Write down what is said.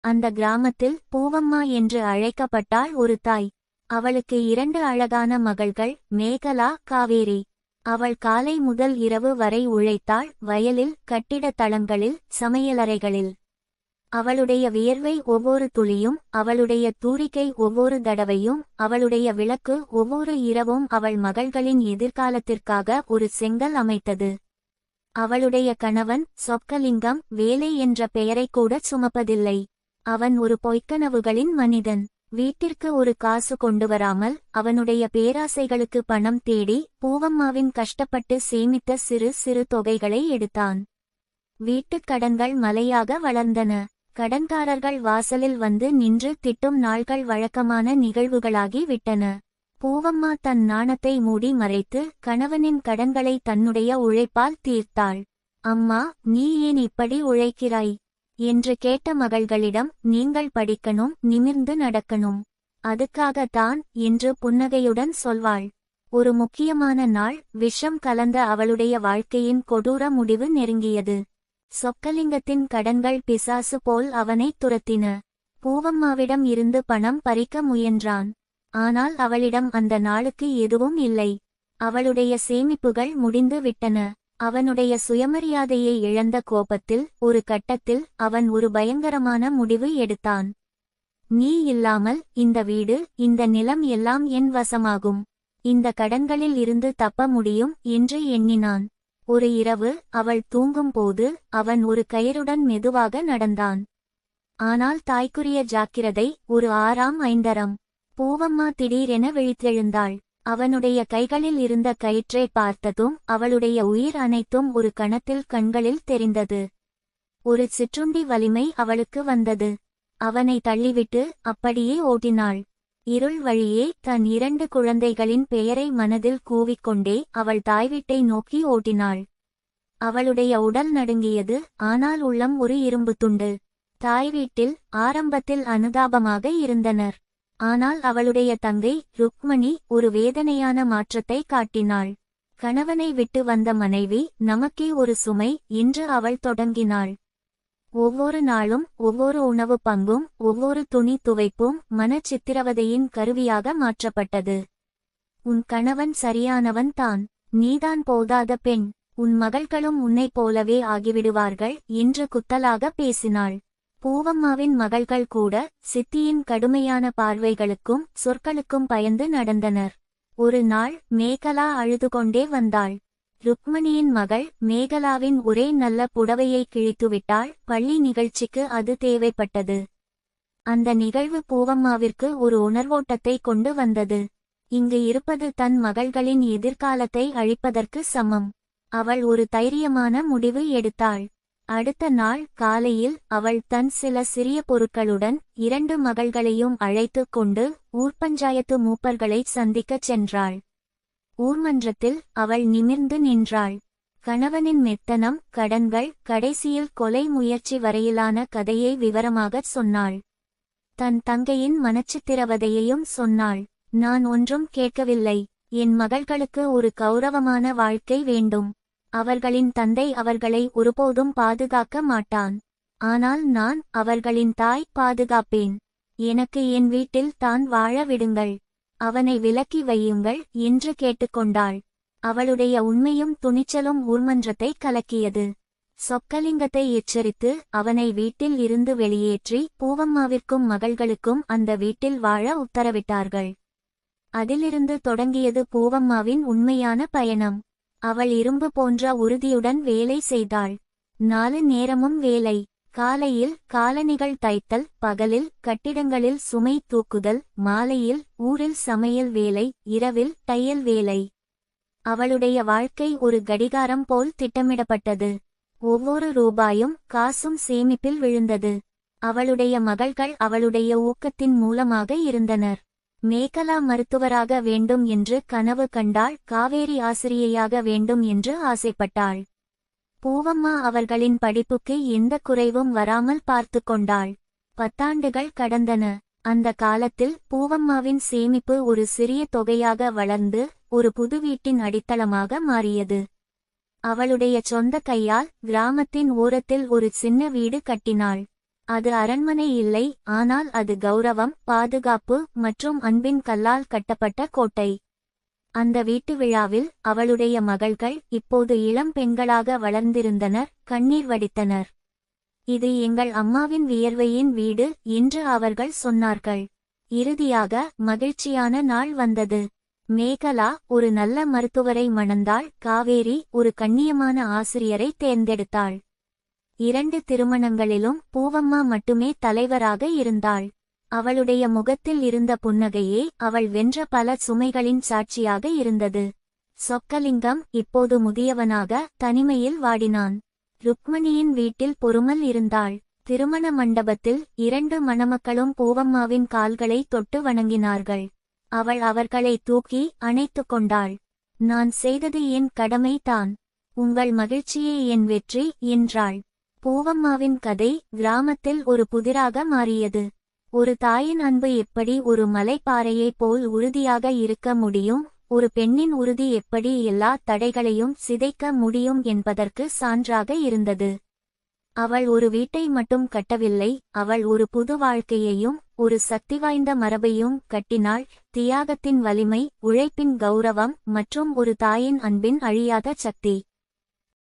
அந்த கிராமத்தில் பூவம்மா என்று அழைக்கப்பட்டாள் ஒரு தாய். அவளுக்கு 2 அழகான மகள்கள், மேகலா, காவேரி. அவள் காலை முதல் இரவு வரை உழைத்தாள், வயலில், கட்டிடத் தளங்களில், சமையலறைகளில். அவளுடைய வியர்வை ஒவ்வொரு துளியும், அவளுடைய தூரிகை ஒவ்வொரு தடவையும், அவளுடைய விளக்கு ஒவ்வொரு இரவும் அவள் மகள்களின் எதிர்காலத்திற்காக ஒரு செங்கல் அமைத்தது. அவளுடைய கணவன் சொக்கலிங்கம் வேலை என்ற பெயரை கூட சுமப்பதில்லை. அவன் ஒரு பொய்க்கனவுகளின் மனிதன். வீட்டிற்கு ஒரு காசு கொண்டுவராமல் அவனுடைய பேராசைகளுக்கு பணம் தேடி பூவம்மாவின் கஷ்டப்பட்டு சேமித்த சிறு சிறு தொகைகளை எடுத்தான். வீட்டுக் கடன்கள் மலையாக வளர்ந்தன. கடன்காரர்கள் வாசலில் வந்து நின்று திட்டும் நாள்கள் வழக்கமான நிகழ்வுகளாகி விட்டன. பூவம்மா தன் நாணத்தை மூடி மறைத்து கணவனின் கடன்களை தன்னுடைய உழைப்பால் தீர்த்தாள். அம்மா, நீ ஏன் இப்படி உழைக்கிறாய் என்று கேட்ட மகள்களிடம், நீங்கள் படிக்கணும், நிமிர்ந்து நடக்கணும், அதுக்காகத்தான் என்று புன்னகையுடன் சொல்வாள். ஒரு முக்கியமான நாள், விஷம் கலந்த அவளுடைய வாழ்க்கையின் கொடூர முடிவு நெருங்கியது. சொக்கலிங்கத்தின் கடன்கள் பிசாசு போல் அவனை துரத்தின. பூவம்மாவிடம் இருந்து பணம் பறிக்க முயன்றான். ஆனால் அவளிடம் அந்த நாளுக்கு எதுவும் இல்லை. அவளுடைய சேமிப்புகள் முடிந்து விட்டன. அவனுடைய சுயமரியாதையை இழந்த கோபத்தில் ஒரு கட்டத்தில் அவன் ஒரு பயங்கரமான முடிவு எடுத்தான். நீ இல்லாமல் இந்த வீடு, இந்த நிலம் எல்லாம் என் வசமாகும். இந்த கடன்களில் இருந்து தப்ப முடியும் என்று எண்ணினான். ஒரு இரவு அவள் தூங்கும்போது அவன் ஒரு கயிறுடன் மெதுவாக நடந்தான். ஆனால் தாய்க்குரிய ஜாக்கிரதை, ஒரு 6ஆம் 5ரம். பூவம்மா திடீரென விழித்தெழுந்தாள். அவனுடைய கைகளில் இருந்த கயிற்றை பார்த்ததும் அவளுடைய உயிர் அனைத்தும் ஒரு கணத்தில் கண்களில் தெரிந்தது. ஒரு சிற்றுண்டி வலிமை அவளுக்கு வந்தது. அவனை தள்ளிவிட்டு அப்படியே ஓட்டினாள். இருள் வழியே தன் 2 குழந்தைகளின் பெயரை மனதில் கூவிக்கொண்டே அவள் தாய்வீட்டை நோக்கி ஓட்டினாள். அவளுடைய உடல் நடுங்கியது, ஆனால் உள்ளம் ஒரு இரும்பு துண்டு. தாய் வீட்டில் ஆரம்பத்தில் அனுதாபமாக இருந்தனர். ஆனால் அவளுடைய தங்கை ருக்மணி ஒரு வேதனையான மாற்றத்தை காட்டினாள். கணவனை விட்டு வந்த மனைவி நமக்கே ஒரு சுமை என்று அவள் தொடங்கினாள். ஒவ்வொரு நாளும் ஒவ்வொரு உணவு பங்கும் ஒவ்வொரு துணி துவைப்பும் மனச்சித்திரவதையின் கருவியாக மாற்றப்பட்டது. உன் கணவன் சரியானவன் தான், நீதான் போதாத பெண், உன் மகள்களும் உன்னைப் போலவே ஆகிவிடுவார்கள் என்று குத்தலாக பேசினாள். பூவம்மாவின் மகள்கள் கூட சித்தியின் கடுமையான பார்வைகளுக்கும் சொற்களுக்கும் பயந்து நடந்தனர். ஒரு நாள் மேகலா அழுதுகொண்டே வந்தாள். ருக்மணியின் மகள் மேகலாவின் ஒரே நல்ல புடவையை கிழித்துவிட்டாள். பள்ளி நிகழ்ச்சிக்கு அது தேவைப்பட்டது. அந்த நிகழ்வு பூவம்மாவிற்கு ஒரு உணர்வோட்டத்தை கொண்டு வந்தது. இங்கு இருப்பது தன் மகள்களின் எதிர்காலத்தை அழிப்பதற்கு சமம். அவள் ஒரு தைரியமான முடிவு எடுத்தாள். அடுத்த நாள் காலையில் அவள் தன் சில சிறிய பொருட்களுடன் 2 மகள்களையும் அழைத்து கொண்டு ஊர்பஞ்சாயத்து மூப்பர்களை சந்திக்கச் சென்றாள். ஊர்மன்றத்தில் அவள் நிமிர்ந்து நின்றாள். கணவனின் மெத்தனம், கடன்கள், கடைசியில் கொலை முயற்சி வரையிலான கதையை விவரமாகச் சொன்னாள். தன் தங்கையின் மனச்சித்திரவதையையும் சொன்னாள். நான் ஒன்றும் கேட்கவில்லை. என் மகள்களுக்கு ஒரு கௌரவமான வாழ்க்கை வேண்டும். அவர்களின் தந்தை அவர்களை ஒருபோதும் பாதுகாக்க மாட்டான். ஆனால் நான், அவர்களின் தாய், பாதுகாப்பேன். எனக்கு என் வீட்டில் தான் வாழ விடுங்கள். அவனை விலக்கி வையுங்கள் என்று கேட்டுக்கொண்டாள். அவளுடைய உண்மையும் துணிச்சலும் ஊர்மன்றத்தை கலக்கியது. சொக்கலிங்கத்தை எச்சரித்து அவனை வீட்டில் இருந்து வெளியேற்றி பூவம்மாவிற்கும் மகள்களுக்கும் அந்த வீட்டில் வாழ உத்தரவிட்டார்கள். அதிலிருந்து தொடங்கியது பூவம்மாவின் உண்மையான பயணம். அவள் இரும்பு போன்ற உறுதியுடன் வேலை செய்தாள். 4 நேரமும் வேலை. காலையில் காலணிகள் தைத்தல், பகலில் கட்டிடங்களில் சுமை தூக்குதல், மாலையில் ஊரில் சமையல் வேலை, இரவில் தையல் வேலை. அவளுடைய வாழ்க்கை ஒரு கடிகாரம் போல் திட்டமிடப்பட்டது. ஒவ்வொரு ரூபாயும் காசும் சேமிப்பில் விழுந்தது. அவளுடைய மகள்கள் அவளுடைய ஊக்கத்தின் மூலமாக இருந்தனர். மேகலா மருத்துவராக வேண்டும் என்று கனவு கண்டாள். காவேரி ஆசிரியையாக வேண்டும் என்று ஆசைப்பட்டாள். பூவம்மா அவர்களின் படிப்புக்கு எந்த குறைவும் வராமல் பார்த்து கொண்டாள். 10 ஆண்டுகள் கடந்தன. அந்த காலத்தில் பூவம்மாவின் சேமிப்பு ஒரு சிறிய தொகையாக வளர்ந்து ஒரு புது வீட்டின் அடித்தளமாக மாறியது. அவளுடைய சொந்த கையால் கிராமத்தின் ஓரத்தில் ஒரு சின்ன வீடு கட்டினாள். அது அரண்மனை இல்லை, ஆனால் அது கௌரவம், பாதுகாப்பு மற்றும் அன்பின் கல்லால் கட்டப்பட்ட கோட்டை. அந்த வீட்டு விழாவில் அவளுடைய மகள்கள் இப்போது இளம் பெண்களாக வளர்ந்திருந்தனர், கண்ணீர் வடித்தனர். இது எங்கள் அம்மாவின் வியர்வையின் வீடு என்று அவர்கள் சொன்னார்கள். இறுதியாக மகிழ்ச்சியான நாள் வந்தது. மேகலா ஒரு நல்ல மருத்துவரை மணந்தாள், காவேரி ஒரு கண்ணியமான ஆசிரியரை தேர்ந்தெடுத்தாள். 2 திருமணங்களிலும் பூவம்மா மட்டுமே தலைவராக இருந்தாள். அவளுடைய முகத்தில் இருந்த புன்னகையே அவள் வென்ற பல சுமைகளின் சாட்சியாக இருந்தது. சொக்கலிங்கம் இப்போது முதியவனாக தனிமையில் வாடினான். ருக்மணியின் வீட்டில் பொறுமல் இருந்தாள். திருமண மண்டபத்தில் 2 மணமக்களும் பூவம்மாவின் கால்களை தொட்டு வணங்கினார்கள். அவள் அவர்களை தூக்கி அணைத்து கொண்டாள். நான் செய்தது என் கடமை தான், உங்கள் மகிழ்ச்சியே என் வெற்றி என்றாள். பூவம்மாவின் கதை கிராமத்தில் ஒரு புதிராக மாறியது. ஒரு தாயின் அன்பு எப்படி ஒரு மலைப்பாறையைப் போல் உறுதியாக இருக்க முடியும், ஒரு பெண்ணின் உறுதி எப்படி எல்லா தடைகளையும் சிதைக்க முடியும் என்பதற்கு சான்றாக இருந்தது. அவள் ஒரு வீட்டை மட்டும் கட்டவில்லை, அவள் ஒரு புது வாழ்க்கையையும் ஒரு சக்திவாய்ந்த மரபையும் கட்டினாள். தியாகத்தின் வலிமை, உழைப்பின் கௌரவம் மற்றும் ஒரு தாயின் அன்பின் அழியாத சக்தி.